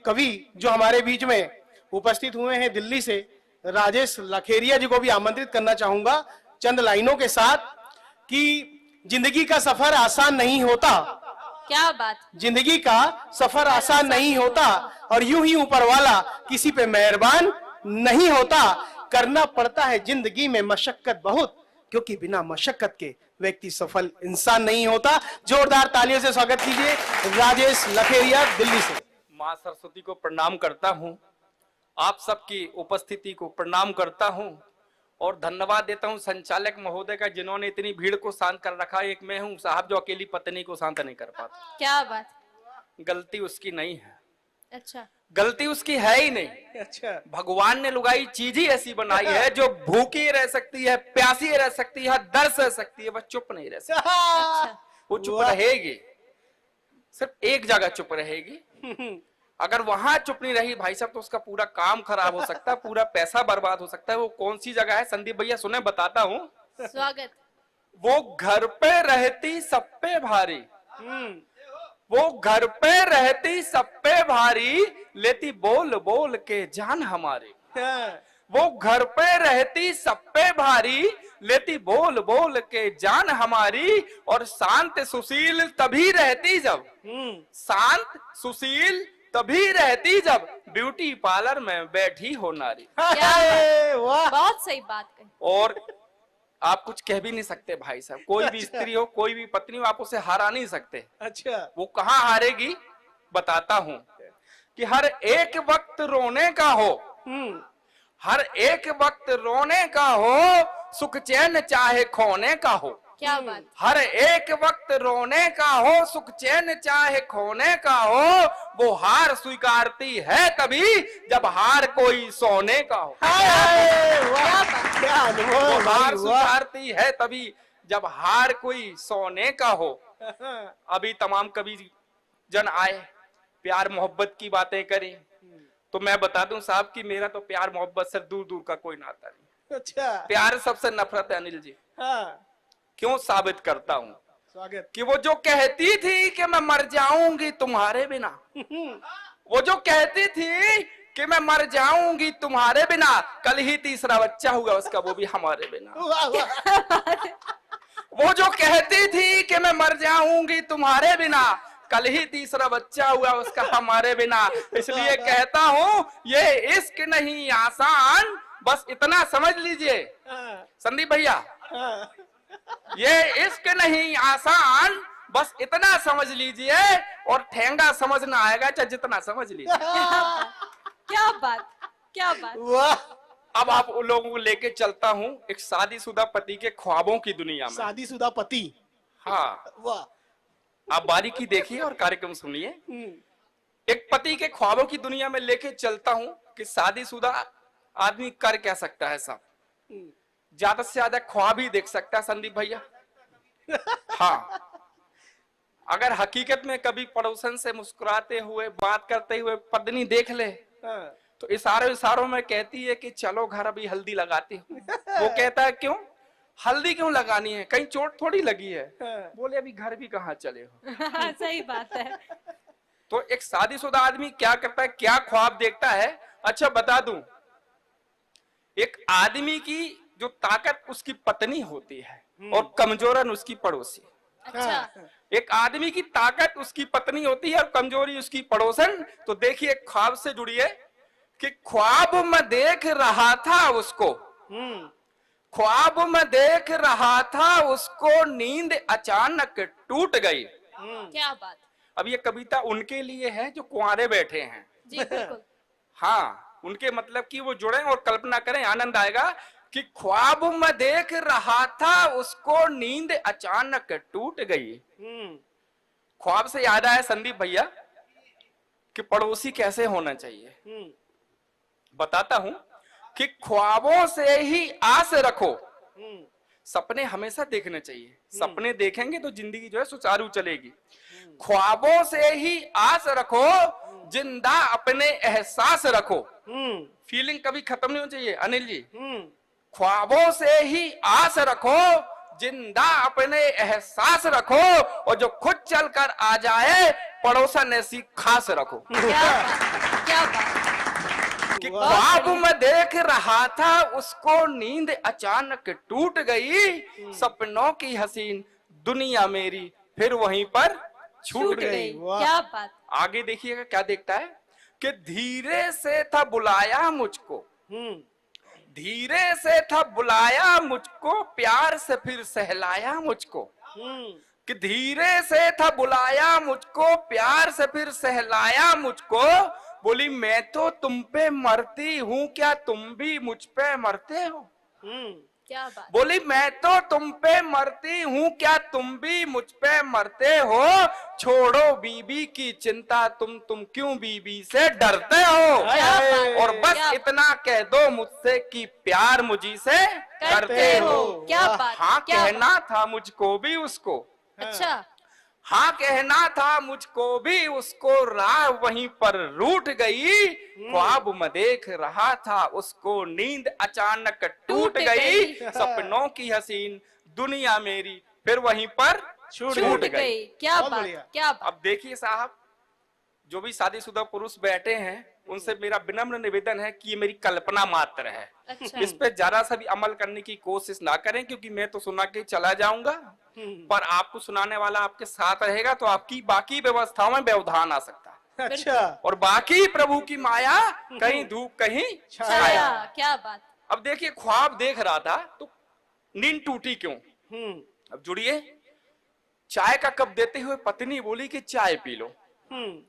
कवि जो हमारे बीच में उपस्थित हुए हैं दिल्ली से, राजेश लखेरिया जी को भी आमंत्रित करना चाहूंगा चंद लाइनों के साथ कि जिंदगी का सफर आसान नहीं होता। क्या बात। जिंदगी का सफर आसान नहीं होता और यूं ही ऊपर वाला किसी पे मेहरबान नहीं होता। करना पड़ता है जिंदगी में मशक्कत बहुत, क्योंकि बिना मशक्कत के व्यक्ति सफल इंसान नहीं होता। जोरदार तालियों से स्वागत कीजिए राजेश लखेरिया दिल्ली से। माँ सरस्वती को प्रणाम करता हूँ, आप सबकी उपस्थिति को प्रणाम करता हूँ और धन्यवाद देता हूँ संचालक महोदय का, जिन्होंने इतनी भीड़ को शांत कर रखा। एक मैं हूँ साहब जो अकेली पत्नी को शांत नहीं कर पाता। क्या बात। गलती उसकी नहीं है। अच्छा, गलती उसकी है ही नहीं। अच्छा, भगवान ने लुगाई चीज ही ऐसी बनाई है जो भूखी रह सकती है, प्यासी रह सकती है, दर्द सह सकती है, बस चुप नहीं रह सकती। अच्छा। वो चुप रहेगी, सिर्फ एक जगह चुप रहेगी। अगर वहां चुप नहीं रही भाई साहब तो उसका पूरा काम खराब हो सकता है, पूरा पैसा बर्बाद हो सकता है। वो कौन सी जगह है संदीप भैया सुने बताता हूँ। स्वागत। वो घर पे रहती सब पे भारी, वो घर पे रहती सब पे भारी, लेती बोल बोल के जान हमारी। वो घर पे रहती सब पे भारी, लेती बोल बोल के जान हमारी। और शांत सुशील तभी रहती जब, शांत सुशील तभी रहती जब ब्यूटी पार्लर में बैठी हो नारी। बहुत सही बात कही। और आप कुछ कह भी नहीं सकते भाई साहब, कोई भी स्त्री हो कोई भी पत्नी हो आप उसे हरा नहीं सकते। अच्छा, वो कहाँ हारेगी बताता हूँ कि हर एक वक्त रोने का हो, हर एक वक्त रोने का हो, सुख चैन चाहे खोने का हो। क्या बात। हर एक वक्त रोने का हो, सुख चैन चाहे खोने का हो। वो हार स्वीकारती है तभी जब हार कोई सोने का हो। क्या बात। क्या अनुभव। वो हार स्वीकारती है तभी जब हार कोई सोने का हो। अभी तमाम कवि जन आए, प्यार मोहब्बत की बातें करी, तो मैं बता दूं साहब कि मेरा तो प्यार मोहब्बत से दूर दूर का कोई नाता नहीं। अच्छा, प्यार सबसे नफरत है अनिल जी। हाँ, क्यों साबित करता हूँ स्वागत। कि वो जो कहती थी कि मैं मर जाऊंगी तुम्हारे बिना, वो जो कहती थी कि मैं मर जाऊंगी तुम्हारे बिना, कल ही तीसरा बच्चा हुआ उसका, वो भी हमारे बिना। वाह वाह। वो जो कहती थी कि मैं मर जाऊंगी तुम्हारे बिना, कल ही तीसरा बच्चा हुआ उसका हमारे बिना। इसलिए कहता हूँ ये इश्क नहीं आसान, बस इतना समझ लीजिए संदीप भैया, ये इश्क नहीं आसान, बस इतना समझ लीजिए। और ठेंगा समझना आएगा चाहे जितना समझ लीजिए। क्या बात, क्या बात। वाह। अब आप उन लोगों को लेके चलता हूँ एक शादीशुदा पति के ख्वाबों की दुनिया में। शादीशुदा पति। हाँ, वाह। आप बारीकी देखिए और कार्यक्रम सुनिए। एक पति के ख्वाबों की दुनिया में लेके चलता हूँ कि शादीशुदा आदमी कर क्या सकता है साहब। ज्यादा से ज्यादा ख्वाब ही देख सकता है संदीप भैया। हाँ, अगर हकीकत में कभी पड़ोसन से मुस्कुराते हुए बात करते हुए पत्नी देख ले तो इशारों में कहती है कि चलो घर अभी हल्दी लगाती हूँ। वो कहता है क्यों हल्दी क्यों लगानी है, कहीं चोट थोड़ी लगी है। बोले अभी घर भी कहाँ चले हो। सही बात है। तो एक शादीशुदा आदमी क्या करता है, क्या ख्वाब देखता है। अच्छा बता दूं, एक आदमी की जो ताकत उसकी पत्नी होती है और कमजोरन उसकी पड़ोसी। अच्छा, एक आदमी की ताकत उसकी पत्नी होती है और कमजोरी उसकी पड़ोसन। तो देखिए ख्वाब से जुड़िए कि ख्वाब में देख रहा था उसको, ख्वाब में देख रहा था उसको, नींद अचानक टूट गई। क्या बात। अब ये कविता उनके लिए है जो कुंवारे बैठे हैं। जी बिल्कुल। हाँ, उनके मतलब कि वो जुड़े और कल्पना करें, आनंद आएगा कि ख्वाब में देख रहा था उसको, नींद अचानक टूट गई। ख्वाब से याद आया संदीप भैया कि पड़ोसी कैसे होना चाहिए। बताता हूं कि ख्वाबों से ही आस रखो, सपने हमेशा देखने चाहिए। सपने देखेंगे तो जिंदगी जो है सुचारू चलेगी। ख्वाबों से ही आस रखो, जिंदा अपने एहसास रखो। फीलिंग कभी खत्म नहीं होनी चाहिए अनिल जी। ख्वाबों से ही आस रखो, जिंदा अपने एहसास रखो, और जो खुद चलकर आ जाए पड़ोसन ऐसी खास रखो। क्या बात। कि वाह। ख्वाब में देख रहा था उसको नींद अचानक टूट गई, सपनों की हसीन दुनिया मेरी फिर वहीं पर छूट गई। वाह। क्या बात। आगे देखिएगा क्या देखता है कि धीरे से था बुलाया मुझको, धीरे से था बुलाया मुझको, प्यार से फिर सहलाया मुझको। कि धीरे से था बुलाया मुझको, प्यार से फिर सहलाया मुझको। बोली मैं तो तुम पे मरती हूँ, क्या तुम भी मुझ पे मरते हो? क्या बात। बोली मैं तो तुम पे मरती हूँ, क्या तुम भी मुझ पे मरते हो? छोड़ो बीबी की चिंता, तुम क्यों बीबी से डरते हो? क्या बात। और बस क्या- इतना कह दो मुझसे कि प्यार मुझी से करते हो। क्या बात। हाँ क्या कहना था मुझको भी उसको, बात। अच्छा। हाँ कहना था मुझको भी उसको, राह वहीं पर रूठ गई। ख्वाब में देख रहा था उसको, नींद अचानक टूट गई। सपनों की हसीन दुनिया मेरी फिर वहीं पर छूट गई। क्या बहुत बात। बढ़िया। क्या बात। अब देखिए साहब, जो भी शादीशुदा पुरुष बैठे हैं उनसे मेरा विनम्र निवेदन है कि ये मेरी कल्पना मात्र है। अच्छा। इस पे जरा सा भी अमल करने की कोशिश ना करें, क्योंकि मैं तो सुना के चला जाऊंगा, पर आपको सुनाने वाला आपके साथ रहेगा तो आपकी बाकी व्यवस्थाओं में व्यवधान आ सकता है। अच्छा। और बाकी प्रभु की माया, कहीं धूप कहीं छाया। छाया। क्या बात। अब देखिए ख्वाब देख रहा था तो नींद टूटी क्यों? अब जुड़िए, चाय का कप देते हुए पत्नी बोली कि चाय पी लो,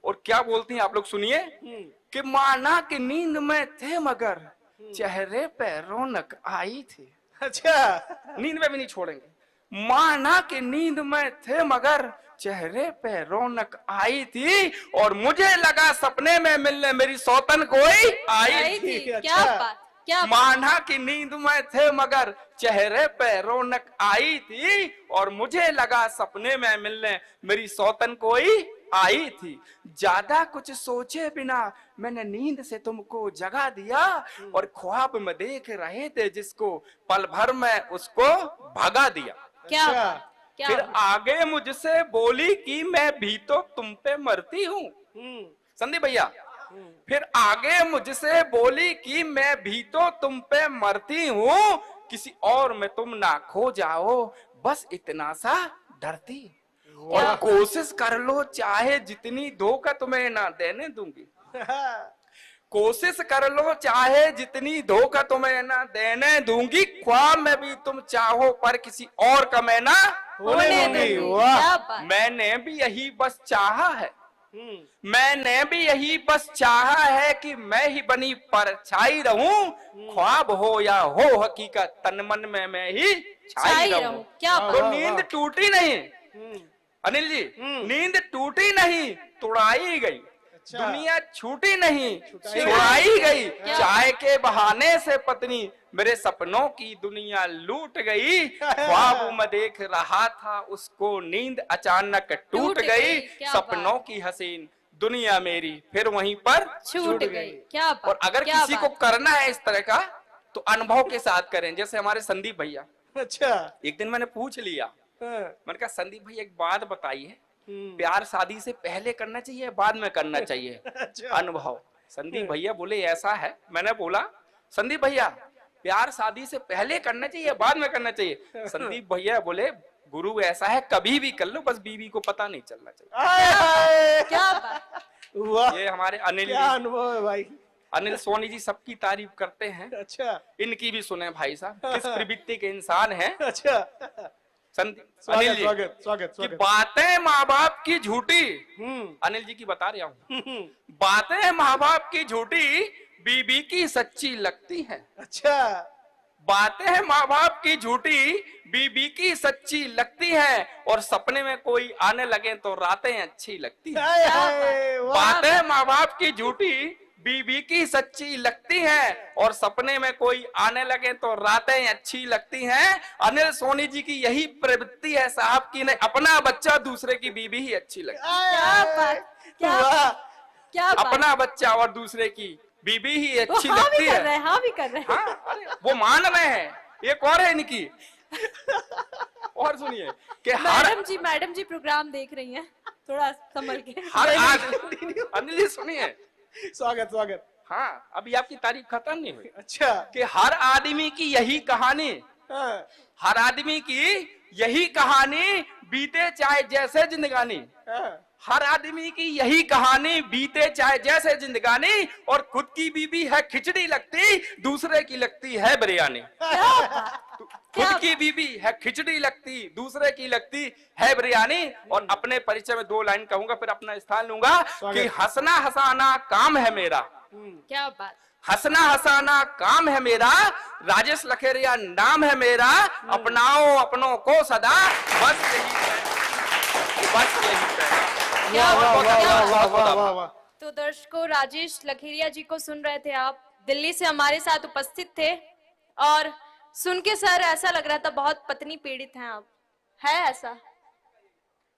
और क्या बोलती हैं आप लोग सुनिए कि माना कि नींद में थे मगर चेहरे पे रौनक आई थी। अच्छा। नींद में भी नहीं छोड़ेंगे। माना कि नींद में थे मगर चेहरे पे रौनक आई थी, और मुझे लगा सपने में मिलने मेरी सौतन कोई आई आई थी। थी। अच्छा। क्या बात। क्या बात। माना कि नींद में थे मगर चेहरे पे रौनक आई थी, और मुझे लगा सपने में मिलने मेरी सौतन कोई आई थी। ज्यादा कुछ सोचे बिना मैंने नींद से तुमको जगा दिया, और ख्वाब में देख रहे थे जिसको पल भर में उसको भगा दिया। क्या अच्छा। बात। क्या फिर बात। आगे मुझसे बोली कि मैं भी तो तुम पे मरती हूँ। संदीप भैया, फिर आगे मुझसे बोली कि मैं भी तो तुम पे मरती हूँ, किसी और में तुम ना खो जाओ, बस इतना सा डरती। और कोशिश कर लो चाहे जितनी, धोखा तुम्हें ना देने दूंगी। कोशिश कर लो चाहे जितनी, धोखा तुम्हें ना देने दूंगी। ख्वाब में भी तुम चाहो पर किसी और का मैं ना होने दूंगी। वाह। क्या बात। मैंने भी यही बस चाहा है, मैंने भी यही बस चाहा है कि मैं ही बनी परछाई रहूं। ख्वाब हो या हो हकीकत, तन मन में मैं ही छाई रहूं। क्या तो बात। नींद टूटी नहीं अनिल जी, नींद टूटी नहीं, तुड़ाई गई। दुनिया छूटी नहीं, छुड़ाई गई। चाय के बहाने से पत्नी मेरे सपनों की दुनिया लूट गई। ख्वाब में देख रहा था उसको, नींद अचानक टूट गई। सपनों की हसीन दुनिया मेरी फिर वहीं पर छूट गई। क्या बात। और अगर क्या किसी को बात। करना है इस तरह का तो अनुभव के साथ करें, जैसे हमारे संदीप भैया। अच्छा। एक दिन मैंने पूछ लिया, हाँ। मैंने कहा संदीप भैया एक बात बताइए, प्यार शादी से पहले करना चाहिए बाद में करना चाहिए? अच्छा। अनुभव। संदीप भैया बोले ऐसा है। मैंने बोला संदीप भैया प्यार शादी से पहले करना चाहिए बाद में करना चाहिए? संदीप भैया बोले गुरु ऐसा है कभी भी कर लो, बस बीवी को पता नहीं चलना चाहिए। आय हाय। क्या बात। वाह। ये हमारे अनिल क्या जी, अनुभव है भाई। अनिल सोनी जी सबकी तारीफ करते हैं, अच्छा। इनकी भी सुने भाई साहब, किस प्रवृत्ति के इंसान हैं। अच्छा। अनिल जी स्वागत स्वागत कि स्वागत। बातें माँ बाप की झूठी, अनिल जी की बता रहा हूँ, बातें माँ बाप की झूठी बीबी की सच्ची लगती हैं। अच्छा। बातें माँ बाप की झूठी बीबी की सच्ची लगती हैं, और सपने में कोई आने लगे तो रातें अच्छी लगती हैं। आय हाय। वाह। बातें माँ बाप की झूठी बीबी की सच्ची लगती हैं, और सपने में कोई आने लगे तो रातें अच्छी लगती हैं। अनिल सोनी जी की यही प्रवृत्ति है साहब की, नहीं अपना बच्चा दूसरे की बीबी ही अच्छी लगती है। क्या बात। क्या वाह। क्या बात। अपना बच्चा और दूसरे की बीबी ही वो अच्छी हाँ भी लगती कर है। रहे हैं। हाँ भी कर रहे हैं। हाँ, अरे वो मान रहे हैं। एक और है इनकी, और सुनिए कि मैडम जी प्रोग्राम देख रही हैं, थोड़ा संभल के। हर आज अनिल जी सुनिए, स्वागत स्वागत। हाँ, अभी आपकी तारीफ खत्म नहीं हुई अच्छा। कि हर आदमी की यही कहानी, हाँ, हर आदमी की यही कहानी, बीते चाहे जैसे जिंदगानी, हाँ। हर आदमी की यही कहानी, बीते चाहे जैसे जिंदगानी, और खुद की बीबी है खिचड़ी लगती, दूसरे की लगती है बिरयानी। खुद की बीबी है खिचड़ी लगती, दूसरे की लगती है बिरयानी। और अपने परिचय में 2 लाइन कहूंगा, फिर अपना स्थान लूंगा कि हंसना हंसाना काम है मेरा, क्या बात। हंसना हंसाना काम है मेरा, राजेश लखेरिया नाम है मेरा, अपनाओ अपनों को सदा, बस यही कहना, बस यही कहना। क्या वाह, बात, वाह, क्या वाह, बात। वाह, वाह, वाह, वाह। तो दर्शकों, राजेश लखेरिया जी को सुन रहे थे आप, दिल्ली से हमारे साथ उपस्थित थे, और सुन के सर ऐसा लग रहा था बहुत पत्नी पीड़ित हैं आप, है ऐसा?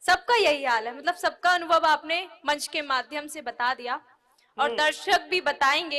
सबका यही हाल है, मतलब सबका अनुभव आपने मंच के माध्यम से बता दिया, और दर्शक भी बताएंगे।